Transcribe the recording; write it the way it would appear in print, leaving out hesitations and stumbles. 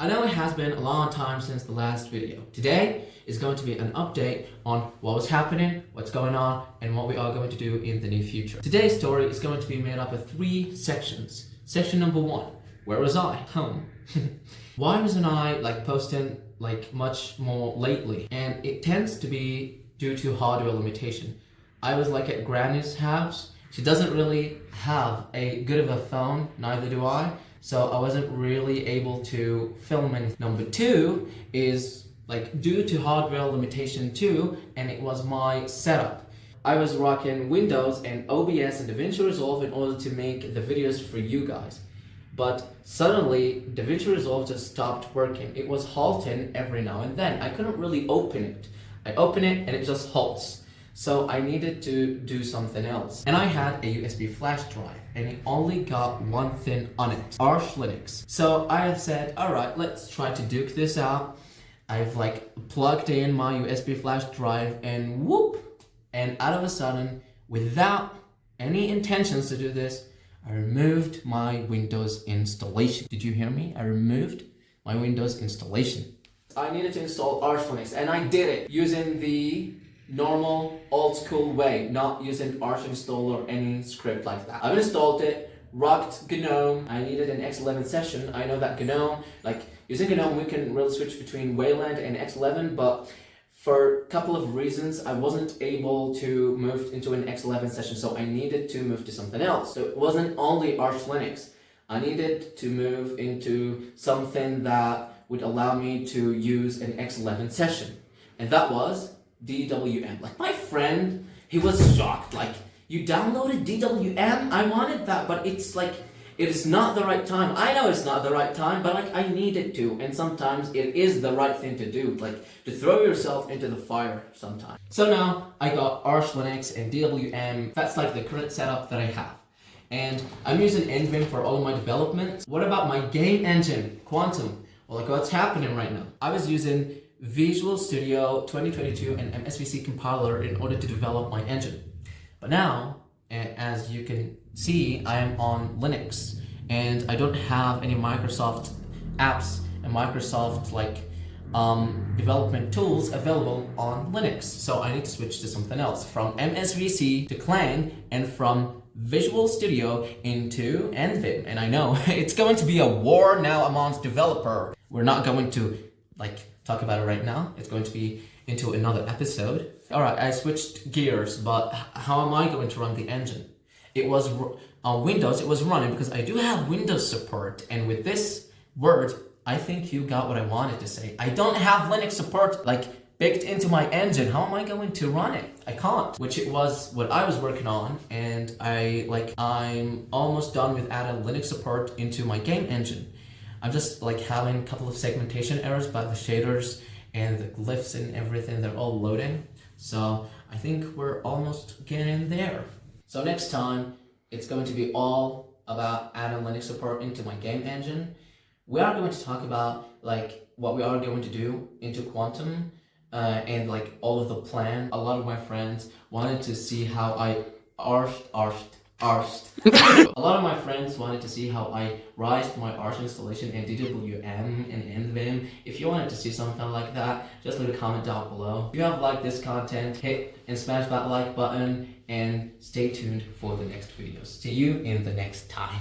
I know it has been a long time since the last video. Today is going to be an update on what was happening, what's going on, and what we are going to do in the near future. Today's story is going to be made up of 3 sections. Section number 1, where was I? Home. Why wasn't I posting much more lately? And it tends to be due to hardware limitation. I was at Granny's house. She doesn't really have a good of a phone, neither do I. So I wasn't really able to film anything. Number 2 is due to hardware limitation too, and it was my setup. I was rocking Windows and OBS and DaVinci Resolve in order to make the videos for you guys. But suddenly DaVinci Resolve just stopped working. It was halting every now and then. I couldn't really open it. I open it and it just halts. So I needed to do something else. And I had a USB flash drive and it only got one thing on it, Arch Linux. So I said, alright, let's try to duke this out. I've plugged in my USB flash drive and whoop! And out of a sudden, without any intentions to do this, I removed my Windows installation. Did you hear me? I removed my Windows installation. I needed to install Arch Linux and I did it using the normal old school way, not using Arch install or any script like that. I've installed it, rocked GNOME. I needed an X11 session. I know that GNOME, using GNOME we can really switch between Wayland and X11, but for a couple of reasons I wasn't able to move into an X11 session, so I needed to move to something else. So it wasn't only Arch Linux. I needed to move into something that would allow me to use an X11 session, and that was DWM. My friend, he was shocked. You downloaded DWM? I wanted that, but it's it is not the right time. I know it's not the right time, but I needed to, and sometimes it is the right thing to do, to throw yourself into the fire sometimes. So now I got Arch Linux and DWM. That's the current setup that I have. And I'm using NVim for all of my development. What about my game engine, Quantum? Well, what's happening right now? I was using Visual Studio 2022 and MSVC compiler in order to develop my engine. But now, as you can see, I am on Linux and I don't have any Microsoft apps and Microsoft development tools available on Linux. So I need to switch to something else, from MSVC to Clang and from Visual Studio into NVim. And I know it's going to be a war now amongst developers. We're not going to talk about it right now. It's going to be into another episode. Alright, I switched gears, but how am I going to run the engine? It was on Windows, it was running because I do have Windows support, and with this word, I think you got what I wanted to say. I don't have Linux support baked into my engine. How am I going to run it? I can't. Which it was what I was working on, and I'm almost done with adding Linux support into my game engine. I'm just having a couple of segmentation errors, but the shaders and the glyphs and everything, they're all loading. So I think we're almost getting there. So next time, it's going to be all about adding Linux support into my game engine. We are going to talk about what we are going to do into Quantum and all of the plan. A lot of my friends wanted to see how I A lot of my friends wanted to see how I raised my Arch installation in DWM and NVim. If you wanted to see something like that, just leave a comment down below. If you have liked this content, hit and smash that like button and stay tuned for the next videos. See you in the next time.